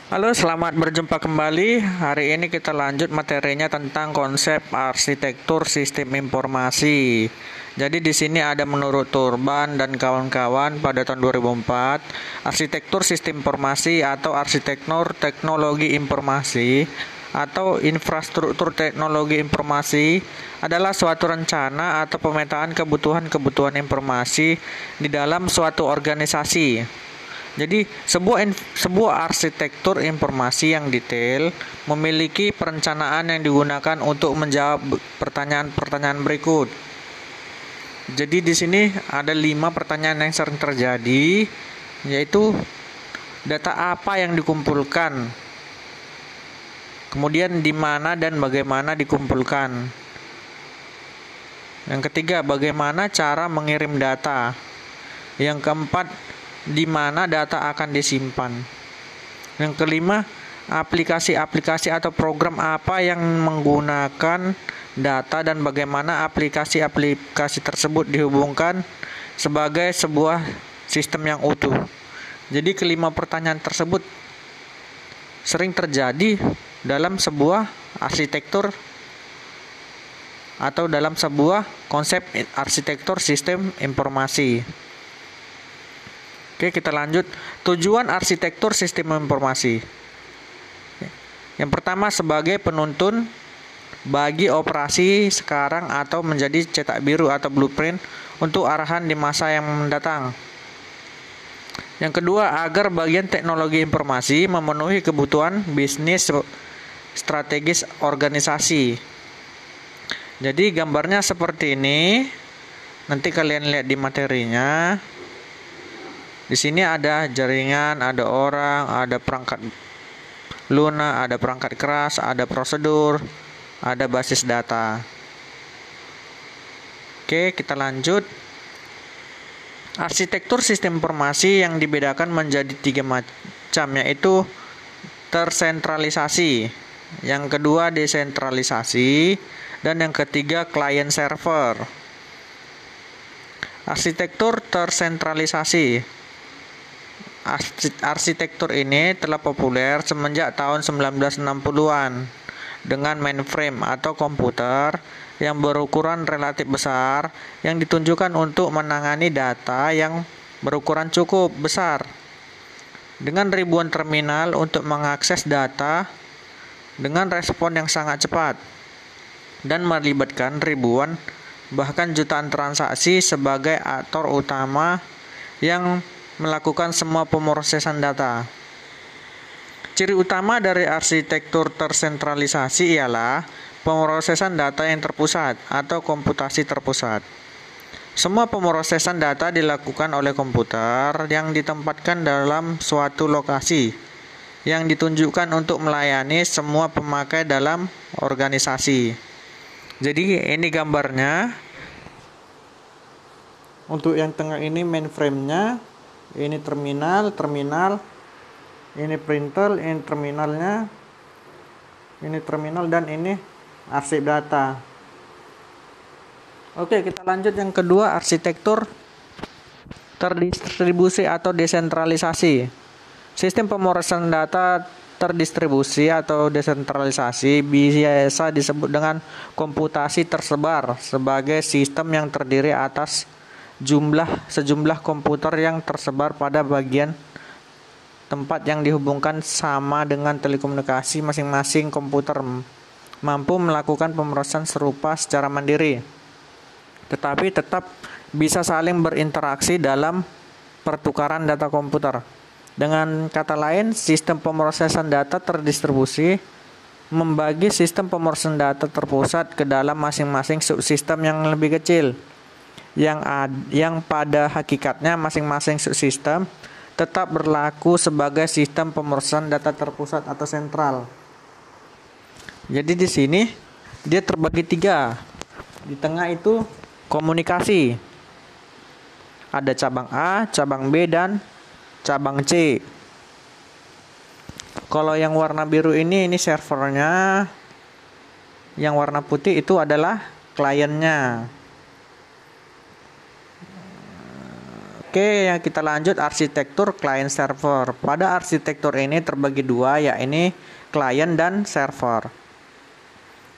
Halo, selamat berjumpa kembali. Hari ini kita lanjut materinya tentang konsep arsitektur sistem informasi. Jadi di sini ada menurut Turban dan kawan-kawan pada tahun 2004, arsitektur sistem informasi atau arsitektur teknologi informasi atau infrastruktur teknologi informasi adalah suatu rencana atau pemetaan kebutuhan-kebutuhan informasi di dalam suatu organisasi. Jadi sebuah arsitektur informasi yang detail memiliki perencanaan yang digunakan untuk menjawab pertanyaan-pertanyaan berikut. Jadi di sini ada 5 pertanyaan yang sering terjadi, yaitu data apa yang dikumpulkan, kemudian di mana dan bagaimana dikumpulkan. Yang ketiga, bagaimana cara mengirim data. Yang keempat, di mana data akan disimpan. Yang kelima, aplikasi-aplikasi atau program apa yang menggunakan data dan bagaimana aplikasi-aplikasi tersebut dihubungkan sebagai sebuah sistem yang utuh. Jadi kelima pertanyaan tersebut sering terjadi dalam sebuah arsitektur atau dalam sebuah konsep arsitektur sistem informasi. Oke, kita lanjut. Tujuan arsitektur sistem informasi. Yang pertama, sebagai penuntun bagi operasi sekarang atau menjadi cetak biru atau blueprint untuk arahan di masa yang mendatang. Yang kedua, agar bagian teknologi informasi memenuhi kebutuhan bisnis strategis organisasi. Jadi gambarnya seperti ini. Nanti kalian lihat di materinya. Di sini ada jaringan, ada orang, ada perangkat lunak, ada perangkat keras, ada prosedur, ada basis data. Oke, kita lanjut. Arsitektur sistem informasi yang dibedakan menjadi 3 macam, yaitu tersentralisasi, yang kedua desentralisasi, dan yang ketiga client server. Arsitektur tersentralisasi. Arsitektur ini telah populer semenjak tahun 1960-an dengan mainframe atau komputer yang berukuran relatif besar yang ditunjukkan untuk menangani data yang berukuran cukup besar dengan ribuan terminal untuk mengakses data dengan respon yang sangat cepat dan melibatkan ribuan bahkan jutaan transaksi sebagai aktor utama yang melakukan semua pemrosesan data. Ciri utama dari arsitektur tersentralisasi ialah pemrosesan data yang terpusat atau komputasi terpusat. Semua pemrosesan data dilakukan oleh komputer yang ditempatkan dalam suatu lokasi yang ditunjukkan untuk melayani semua pemakai dalam organisasi. Jadi ini gambarnya. Untuk yang tengah ini mainframe-nya. Ini terminal, ini printer, ini terminalnya, ini terminal, dan ini arsip data. Oke, kita lanjut yang kedua, arsitektur terdistribusi atau desentralisasi. Sistem pemrosesan data terdistribusi atau desentralisasi biasa disebut dengan komputasi tersebar sebagai sistem yang terdiri atas sejumlah komputer yang tersebar pada bagian tempat yang dihubungkan sama dengan telekomunikasi. Masing-masing komputer mampu melakukan pemrosesan serupa secara mandiri, tetapi tetap bisa saling berinteraksi dalam pertukaran data komputer. Dengan kata lain, sistem pemrosesan data terdistribusi membagi sistem pemrosesan data terpusat ke dalam masing-masing subsistem yang lebih kecil, yang pada hakikatnya masing-masing subsistem tetap berlaku sebagai sistem pemrosesan data terpusat atau sentral. Jadi di sini dia terbagi 3. Di tengah itu komunikasi. Ada cabang A, cabang B, dan cabang C. Kalau yang warna biru ini servernya. Yang warna putih itu adalah kliennya. Oke, yang kita lanjut arsitektur client server. Pada arsitektur ini terbagi dua, yaitu client dan server.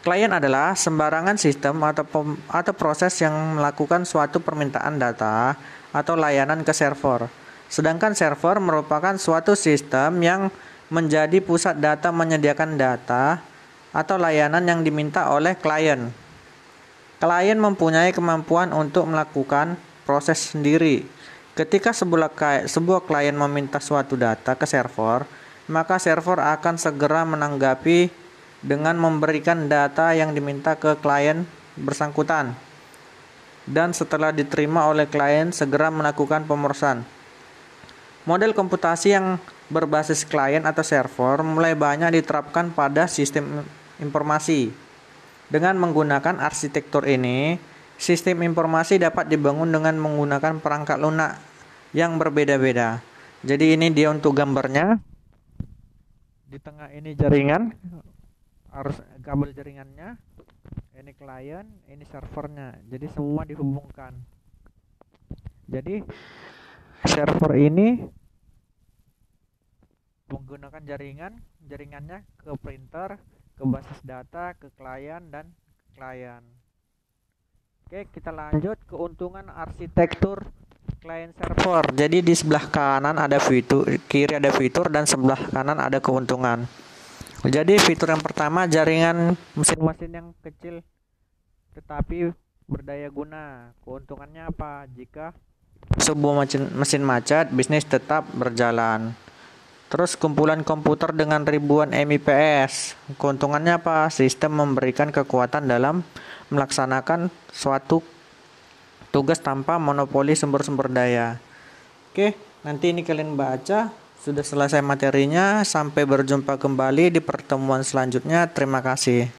Client adalah sembarangan sistem atau proses yang melakukan suatu permintaan data atau layanan ke server. Sedangkan server merupakan suatu sistem yang menjadi pusat data menyediakan data atau layanan yang diminta oleh klien. Klien mempunyai kemampuan untuk melakukan proses sendiri. Ketika sebuah klien meminta suatu data ke server, maka server akan segera menanggapi dengan memberikan data yang diminta ke klien bersangkutan. Dan setelah diterima oleh klien, segera melakukan pemrosesan. Model komputasi yang berbasis klien atau server mulai banyak diterapkan pada sistem informasi. Dengan menggunakan arsitektur ini, sistem informasi dapat dibangun dengan menggunakan perangkat lunak yang berbeda-beda. Jadi ini dia untuk gambarnya. Di tengah ini jaringan, harus kabel jaringannya. Ini klien, ini servernya. Jadi semua dihubungkan. Jadi server ini menggunakan jaringannya ke printer, ke basis data, ke klien dan klien. Oke, kita lanjut keuntungan arsitektur client server. Jadi di sebelah kanan ada fitur, kiri ada fitur, dan sebelah kanan ada keuntungan. Jadi fitur yang pertama, jaringan mesin-mesin yang kecil tetapi berdaya guna. Keuntungannya apa? Jika sebuah mesin macet, bisnis tetap berjalan. Terus kumpulan komputer dengan ribuan MIPS. Keuntungannya apa? Sistem memberikan kekuatan dalam melaksanakan suatu tugas tanpa monopoli sumber-sumber daya. Oke, nanti ini kalian baca. Sudah selesai materinya. Sampai berjumpa kembali di pertemuan selanjutnya. Terima kasih.